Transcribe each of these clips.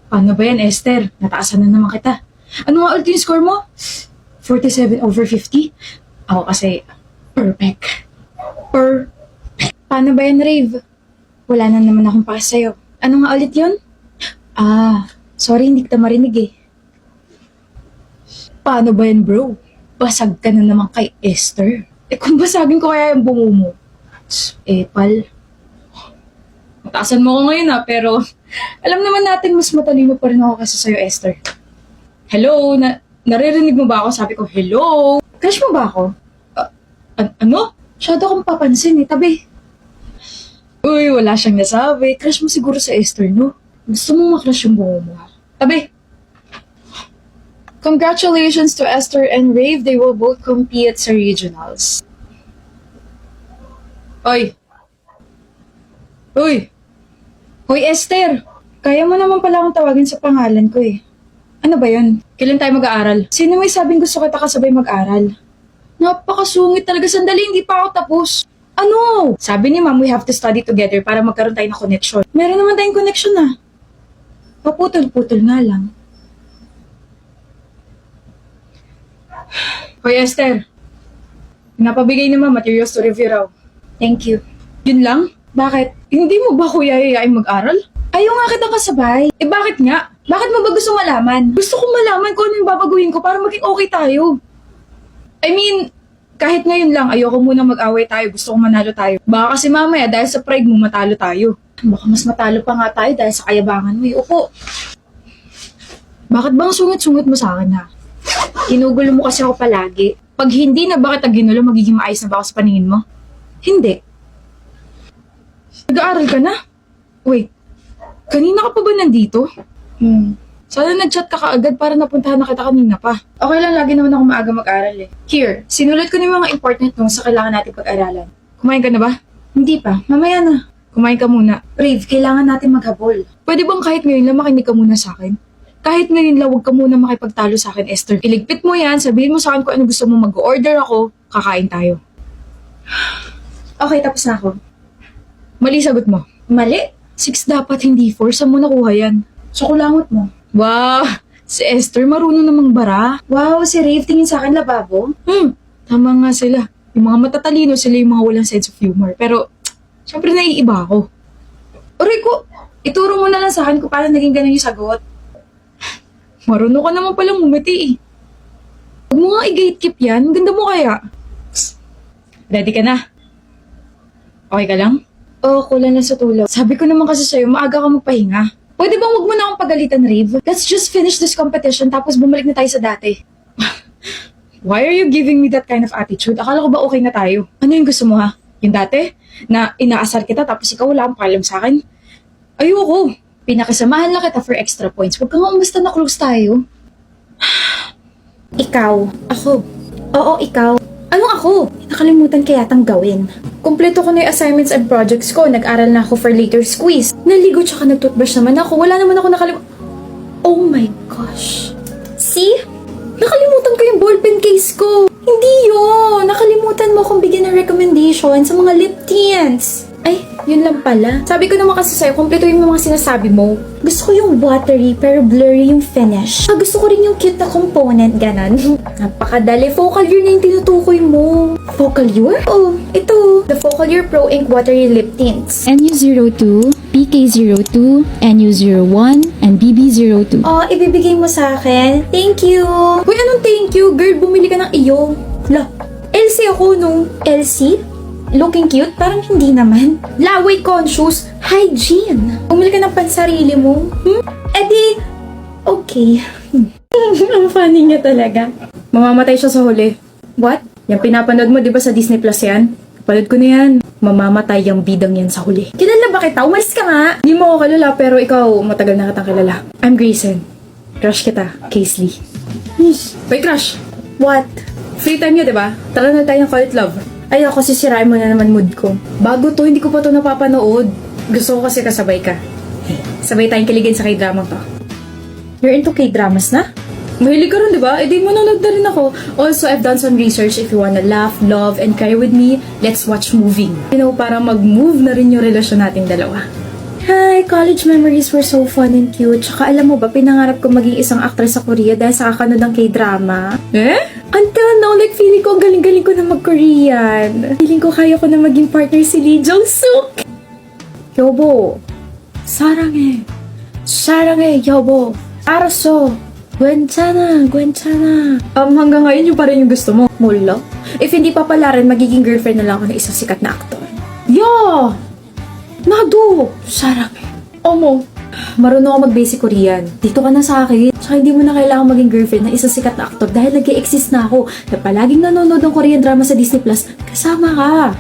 Paano ba yan, Esther? Nataasan na naman kita. Ano nga ulit yung score mo? 47/50? Ako kasi, perfect. Paano ba yan, Rave? Wala na naman akong pass sa'yo. Ano nga ulit yun? Sorry, hindi kita marinig eh. Paano ba yan, bro? Basag ka na naman kay Esther. Kung basagin ko kaya yung bungo mo. Pal. Mataasan mo ko ngayon pero alam naman natin mas matalino pa rin ako kasi sa'yo, Esther. Hello? Naririnig mo ba ako? Sabi ko, hello? Crush mo ba ako? Ano? Masyado akong papansin tabi. Uy, wala siyang nasabi. Crush mo siguro sa Esther, no? Gusto mong makrush yung bungo mo, ha? Tabi! Congratulations to Esther and Rave. They will both compete sa regionals. Oy! Hoy, Esther! Kaya mo naman pala akong tawagin sa pangalan ko eh. Ano ba yun? Kailan tayo mag-aaral? Sino may sabing gusto kita kasabay mag-aral? Napakasungit talaga. Sandali, hindi pa ako tapos. Ano? Sabi ni Ma'am, we have to study together para magkaroon tayo ng connection. Meron naman tayong connection Paputol-putol nga lang. Hoy, Esther. Napabigay naman materials to review raw. Thank you. Yun lang? Bakit? Hindi mo ba kuya yayain mag-aral? Ayaw nga kitang kasabay. Bakit nga? Bakit mo ba gusto malaman? Gusto kong malaman kung ano yung babaguhin ko para maging okay tayo. I mean, kahit ngayon lang, ayoko muna mag-away tayo. Gusto kong manalo tayo. Baka kasi mamaya dahil sa pride mo matalo tayo. Baka mas matalo pa nga tayo dahil sa kayabangan mo. Upo. Bakit bang sungit-sungit mo sa akin ha? Ginugulo mo kasi ako palagi. Pag hindi na bakit ginulo, magiging maayos na ba ako sa paningin mo? Hindi. Nag-aaral ka na? Wait, kanina ka pa ba nandito? Sana nag-chat ka kaagad para napuntahan na kita kanina pa. Okay lang, lagi naman ako maaga mag-aral eh. Here, sinulat ko na yung mga important notes sa kailangan natin pag-aralan. Kumain ka na ba? Hindi pa, mamaya na. Kumain ka muna. Rave, kailangan natin maghabol. Pwede bang kahit ngayon lang makinig ka muna sa akin? Kahit ngayon lang, huwag ka muna makipagtalo sa akin, Esther. Iligpit mo yan, sabihin mo sa akin kung ano gusto mo, mag-order ako, kakain tayo. Okay, tapos na ako. Mali sagot mo. Mali? 6 dapat, hindi 4. Saan mo nakuha yan? Sa kulangot mo. Wow! Si Esther, marunong namang bara. Wow, si Rave, tingin sa akin lababo. Tama nga sila. Yung mga matatalino, sila yung mga walang sense of humor. Pero, syempre naiiba ako. Aray ko, ituro mo na lang sa akin kung paano naging ganun yung sagot. Marunong ka naman palang umiti eh. Huwag mo nga i-gatekeep yan. Ganda mo kaya. Ready ka na? Okay ka lang? Oo, kulang na sa tulog. Sabi ko naman kasi sa'yo, maaga ka magpahinga. Pwede bang huwag mo na akong pagalitan, Rave? Let's just finish this competition tapos bumalik na tayo sa dati. Why are you giving me that kind of attitude? Akala ko ba okay na tayo? Ano yung gusto mo ha? Yung dati? Na inaasar kita tapos ikaw wala kang pakialam sa akin? Ayoko. Pinakasamahan lang kita for extra points. Huwag kang umasta na close tayo. Ikaw. Ako. Oo, ikaw. Anong ako? Nakalimutan kaya tang gawin. Kompleto ko na yung assignments and projects ko. Nag-aral na ako for later quiz. Naligo tsaka nag-toothbrush naman ako. Wala naman ako Oh my gosh. See? Nakalimutan ko yung ballpen case ko. Hindi yun. Nakalimutan mo akong bigyan ng recommendation sa mga lip tints. Ay, yun lang pala. Sabi ko naman kasi sa'yo, kumpletuhin mo mga sinasabi mo. Gusto ko yung watery pero blurry yung finish. Gusto ko rin yung cute na component, ganon. Napakadali. Focalure na yung tinutukoy mo. Focalure? Oh, ito. The Focalure Pro Ink Watery Lip Tints. NU02, PK02, NU01, and BB02. Oh, ibibigay mo sa akin. Thank you. Uy, anong thank you? Girl, bumili ka ng iyo. La, Elsie ako no. Elsie? Looking cute? Parang hindi naman. Laway conscious, hygiene. Bumili ka ng pansarili mo. Edi, okay. Ang funny niya talaga. Mamamatay siya sa huli. What? Yung pinapanood mo, di ba sa Disney Plus yan? Panood ko na yan. Mamamatay yung bidang yan sa huli. Kilala ba kita? Umalis ka nga. Di mo ako kilala, pero ikaw, matagal na kitang kilala. I'm Grayson. Crush kita, Casely. Wait, crush. What? Free time niyo, di ba? Tara na tayo ng Call It Love. Ay, ako sisirain mo na naman mood ko. Bago to, hindi ko pa to napapanood. Gusto ko kasi kasabay ka. Sabay tayong kiligin sa K-drama to. You're into K-dramas na? Mahilig ka rin, di ba? Eh, di manonood na rin ako. Also, I've done some research. If you wanna laugh, love, and cry with me, let's watch moving. You know, para mag-move na rin yung relasyon nating dalawa. Hi, college memories were so fun and cute. Tsaka alam mo ba, pinangarap ko maging isang actress sa Korea dahil sa kakanood ng K-drama. Until now, like feeling ko ang galing-galing ko na mag-Korean. Feeling ko kaya ko na maging partner si Lee Jong-suk. 여보, 사랑해. 사랑해, 여보. 알았어. 괜찮아. Hanggang ngayon yung pa rin yung gusto mo. Mula? If hindi pa pala rin, magiging girlfriend na lang ako ng isang sikat na aktor. 나도 사랑해. 어머, marunong ako mag-basic Korean. Dito ka na sa akin. Tsaka hindi mo na kailangan maging girlfriend ng isang sikat na aktor dahil nag-e-exist na ako na palaging nanonood ng Korean drama sa Disney Plus. Kasama ka.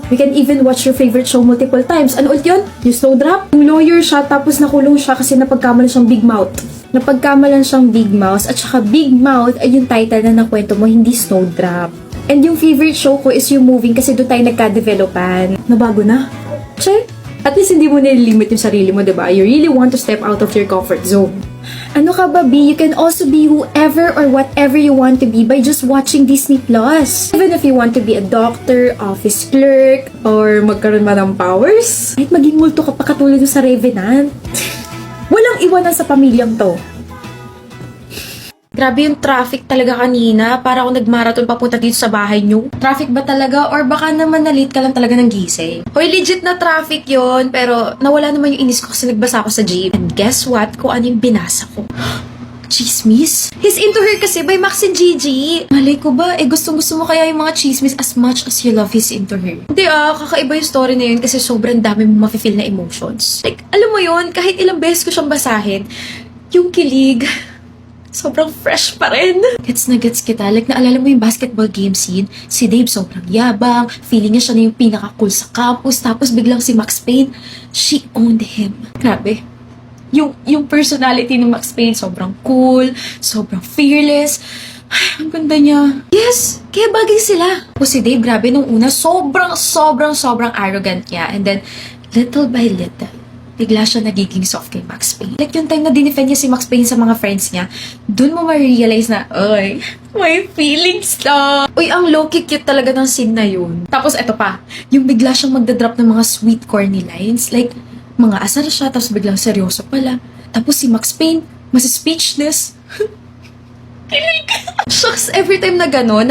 We can even watch your favorite show multiple times. Ano ulit yun? Yung Snowdrop? Yung lawyer siya tapos nakulong siya kasi napagkamalan siyang Big Mouth. Napagkamalan siyang Big Mouth at saka Big Mouth ay yung title na nakwento mo, hindi Snowdrop. And yung favorite show ko is yung Moving kasi doon tayo nagka-developan. Nabago na? Che? At least hindi mo nililimit yung sarili mo, diba? You really want to step out of your comfort zone. Ano ka ba, B? You can also be whoever or whatever you want to be by just watching Disney Plus. Even if you want to be a doctor, office clerk, or magkaroon man ng powers. Kahit maging multo ka pa katulad sa Revenant. Walang iwanan sa pamilyang to. Grabe yung traffic talaga kanina. Para ako nagmarathon papunta dito sa bahay nyo. Traffic ba talaga? Or baka naman na-late ka lang talaga ng gising? Hoy, legit na traffic yon. Pero nawala naman yung inis ko kasi nagbasa ako sa jeep. And guess what? Kung ano yung binasa ko. Chismis? He's into her kasi by Max and Gigi. Malay ko ba? Gustong-gusto mo kaya yung mga chismis as much as you love his into her? Hindi kakaiba yung story na yun kasi sobrang dami mo mafe-feel na emotions. Like, alam mo yun, kahit ilang beses ko siyang basahin, yung kilig, sobrang fresh pa rin. Gets na gets kita. Like, naalala mo yung basketball game scene? Si Dave sobrang yabang. Feeling niya siya na yung pinaka-cool sa campus. Tapos biglang si Max Payne, she owned him. Grabe. Yung personality ni Max Payne, sobrang cool, sobrang fearless. Ay, ang ganda niya. Yes! Kaya bagay sila. O si Dave, grabe, nung una, sobrang arrogant niya. And then, little by little, bigla siya nagiging soft kay Max Payne. Like yung time na dinefend niya si Max Payne sa mga friends niya, dun mo ma-realize na, ay, may feelings na. Uy, ang low-key cute talaga ng scene na yun. Tapos eto pa, yung bigla siyang magdadrop ng mga sweet corny lines. Like, mga asar siya, tapos biglang seryoso pala. Tapos si Max Payne, mas speechless. Kilig. Shucks, every time na gano'n,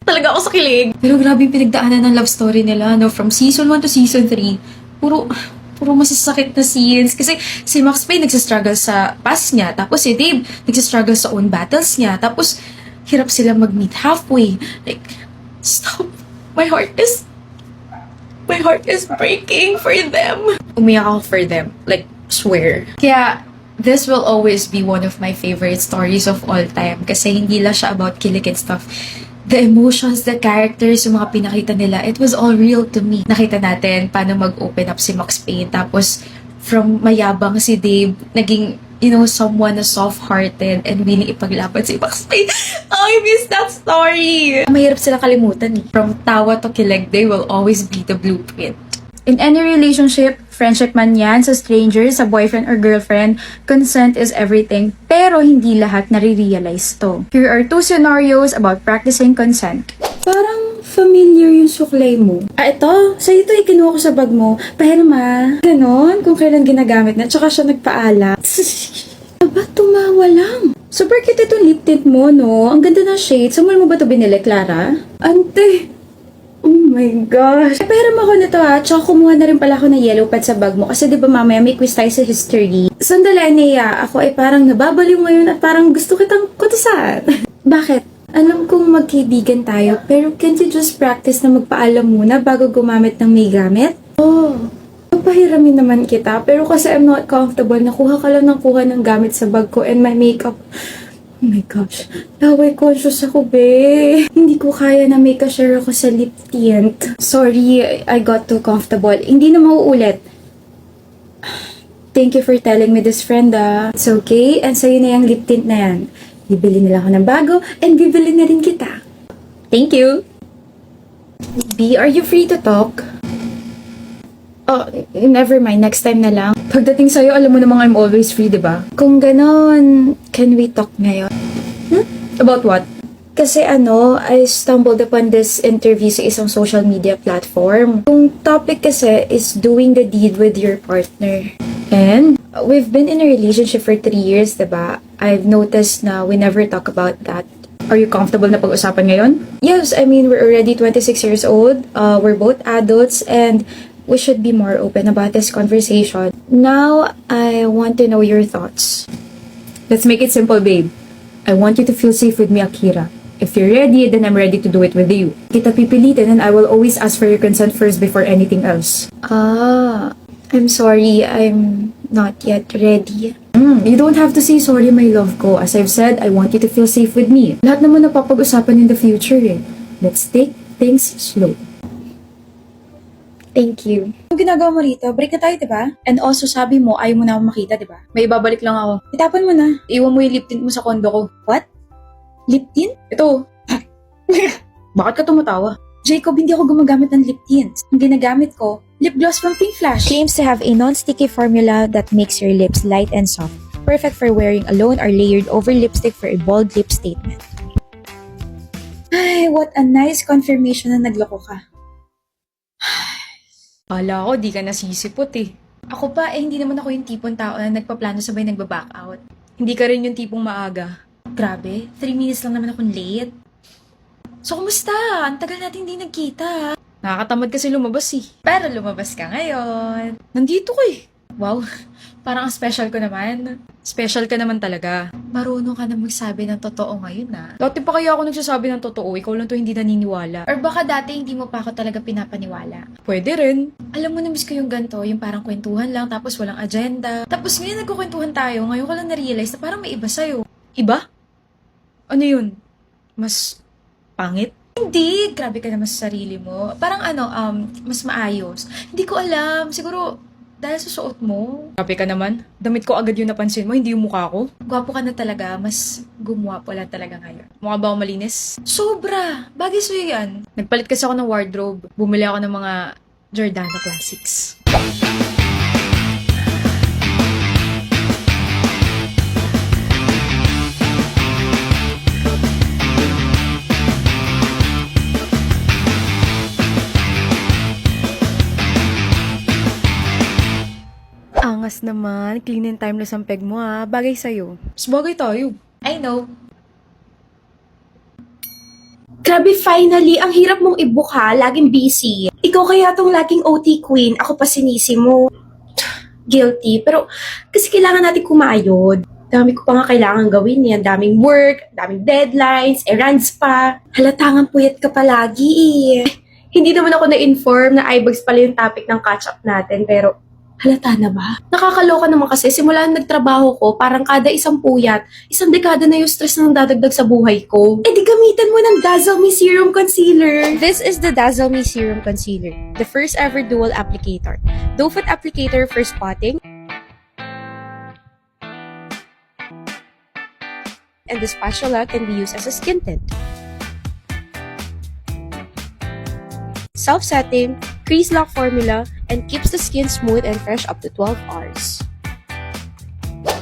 talaga ako sa kilig. Pero grabe yung pinagdaanan ng love story nila, no? From season 1 to season 3. Puro masasakit na scenes. Kasi si Max Payne nagsistruggle sa past niya. Tapos si Dave nagsistruggle sa own battles niya. Tapos hirap sila mag-meet halfway. Like, stop. My heart is breaking for them. Umiyak ako for them. Like, swear. Kaya, this will always be one of my favorite stories of all time. Kasi hindi lang siya about kilig and stuff. The emotions, the characters, yung mga pinakita nila, it was all real to me. Nakita natin paano mag-open up si Max Payne. Tapos, from mayabang si Dave, naging, someone na soft-hearted and willing ipaglaban si Max Payne. Oh, I miss that story! Mahirap sila kalimutan eh. From tawa to kilig, they will always be the blueprint. In any relationship, friendship man yan, sa stranger, sa boyfriend or girlfriend, consent is everything. Pero hindi lahat nare-realize to. Here are 2 scenarios about practicing consent. Parang familiar yung suklay mo. Ito. Sa ito kinuha ko sa bag mo. Pero ganon, kung kailan ginagamit na. Tsaka siya nagpaala. Aba, tumawa lang. Super cute itong lip tint mo, no? Ang ganda ng shade. Saan mo ba ito binili, Clara? Ante! Oh my gosh. Pero ako nito tsaka kumuha na rin pala ako ng yellow pad sa bag mo kasi di ba mamaya may quiz tayo sa history. Sandali, Nea. Ako ay parang nababaliw ngayon at parang gusto kitang kutusan. Bakit? Alam kong magkaibigan tayo pero can't you just practice na magpaalam muna bago gumamit ng may gamit? Oh, papahiramin naman kita pero kasi I'm not comfortable na kuha ka lang ng kuha ng gamit sa bag ko and my makeup. Oh my gosh, laway conscious ako, be. Hindi ko kaya na may ka-share ako sa lip tint. Sorry, I got too comfortable. Hindi na mauulit. Thank you for telling me this, friend, It's okay, and sa'yo na yung lip tint na yan. Bibili nila ako ng bago, and bibili na rin kita. Thank you. B, are you free to talk? Oh, never mind. Next time na lang. Pagdating sa'yo, alam mo namang I'm always free, diba? Kung ganon, can we talk ngayon? About what? Kasi I stumbled upon this interview sa isang social media platform. Yung topic kasi is doing the deed with your partner. And we've been in a relationship for 3 years, diba? I've noticed na we never talk about that. Are you comfortable na pag-usapan ngayon? Yes, I mean, we're already 26 years old. We're both adults and we should be more open about this conversation. Now, I want to know your thoughts. Let's make it simple, babe. I want you to feel safe with me, Akira. If you're ready, then I'm ready to do it with you. Kita pipilitin and I will always ask for your consent first before anything else. I'm sorry. I'm not yet ready. You don't have to say sorry, my love ko. As I've said, I want you to feel safe with me. Lahat naman napapag-usapan in the future eh. Let's take things slow. Thank you. Yung ginagawa mo rito, break na tayo, diba? And also, sabi mo, ayaw mo na ako makita, diba? May ibabalik lang ako. Itapon mo na. Iwan mo yung lip tint mo sa kondo ko. What? Lip tint? Ito. Bakit ka tumatawa? Jacob, hindi ako gumagamit ng lip tints. Ang ginagamit ko, lip gloss from Pink Flash. Claims to have a non-sticky formula that makes your lips light and soft, perfect for wearing alone or layered over lipstick for a bold lip statement. Ay, what a nice confirmation na nagloko ka. Kala ko, di ka nasisipot eh. Ako pa, hindi naman ako yung tipong tao na nagpaplano sabay nagbaback out. Hindi ka rin yung tipong maaga. Grabe, 3 minutes lang naman akong late. So, kumusta? Ang tagal natin hindi nagkita. Nakakatamad kasi lumabas eh. Pero lumabas ka ngayon. Nandito ko eh. Wow, parang ang special ko naman. Special ka naman talaga. Marunong ka na magsabi ng totoo ngayon ah. Dati pa kaya ako nagsasabi ng totoo, ikaw lang to hindi naniniwala. Or baka dati hindi mo pa ako talaga pinapaniwala. Pwede rin. Alam mo, na-miss ko yung ganito, yung parang kwentuhan lang tapos walang agenda. Tapos ngayon nagkukwentuhan tayo, ngayon ko lang na-realize na parang may iba sa'yo. Iba? Ano yun? Mas pangit? Hindi, grabe ka naman sa sarili mo. Parang mas maayos. Hindi ko alam, siguro dahil sa suot mo. Grabe ka naman. Damit ko agad yung napansin mo, hindi yung mukha ko. Gwapo ka na talaga, mas gumwapo lang talaga ngayon. Mukha ba ako malinis? Sobra! Bagay sa'yo yan. Nagpalit kasi ako ng wardrobe. Bumili ako ng mga Giordano Classics. Angas naman, clean and timeless ang peg mo bagay sa'yo. Mas bagay tayo. I know. Grabe, finally, ang hirap mong ibuka, laging busy. Ikaw kaya tong laging OT queen, ako pa sinisi mo. Guilty, pero kasi kailangan natin kumayod. Dami ko pa nga kailangan gawin yan. Daming work, daming deadlines, errands pa. Halatangan puyat ka palagi eh. Hindi naman ako na-inform na iBugs pala yung topic ng catch-up natin, pero halata na ba? Nakakaloka naman kasi simula nung nagtrabaho ko, parang kada isang puyat, isang dekada na yung stress na nadadagdag sa buhay ko. Eh di gamitan mo ng Dazzle Me Serum Concealer. This is the Dazzle Me Serum Concealer, the first ever dual applicator. Doe-foot applicator for spotting, and the spatula can be used as a skin tint. Self-setting, crease lock formula, and keeps the skin smooth and fresh up to 12 hours.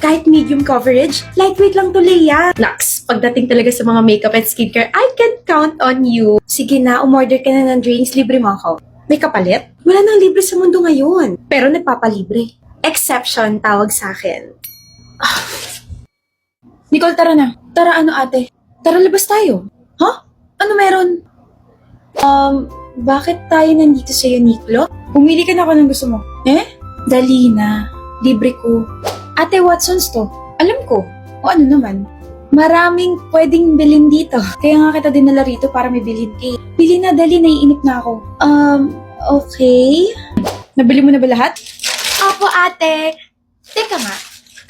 Kahit medium coverage, lightweight lang to, Leia. Naks, pagdating talaga sa mga makeup and skincare, I can count on you. Sige na, umorder ka na ng drinks, libre mo ako. May kapalit? Wala nang libre sa mundo ngayon. Pero nagpapalibre. Exception tawag sa akin. Nicole, tara na. Tara ate? Tara labas tayo. Huh? Ano meron? Bakit tayo nandito sa Uniqlo? Pumili ka na ako ng gusto mo. Dali na. Libre ko. Ate, Watson's to. Alam ko. O ano naman? Maraming pwedeng bilhin dito. Kaya nga kita dinala rito para may bilhin ka. Bili na, dali. Naiinip na ako. Okay. Nabili mo na ba lahat? Apo, ate. Teka nga.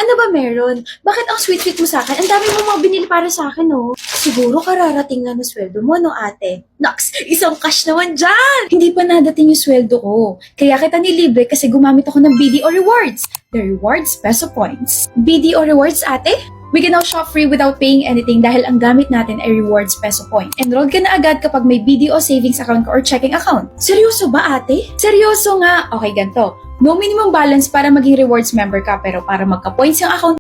Ano ba meron? Bakit ang sweet-sweet mo sa akin? Ang dami mo mga binili para sa akin, oh. Siguro kararating lang ng sweldo mo, no, ate? Naks, isang cash naman dyan! Hindi pa nadating yung sweldo ko. Kaya kita nilibre kasi gumamit ako ng BDO Rewards. The rewards, peso points. BDO Rewards, ate? We can now shop free without paying anything dahil ang gamit natin ay rewards peso point. Enroll ka na agad kapag may BDO savings account ka or checking account. Seryoso ba, ate? Seryoso nga! Okay, ganito. No minimum balance para maging rewards member ka pero para magka-points yung account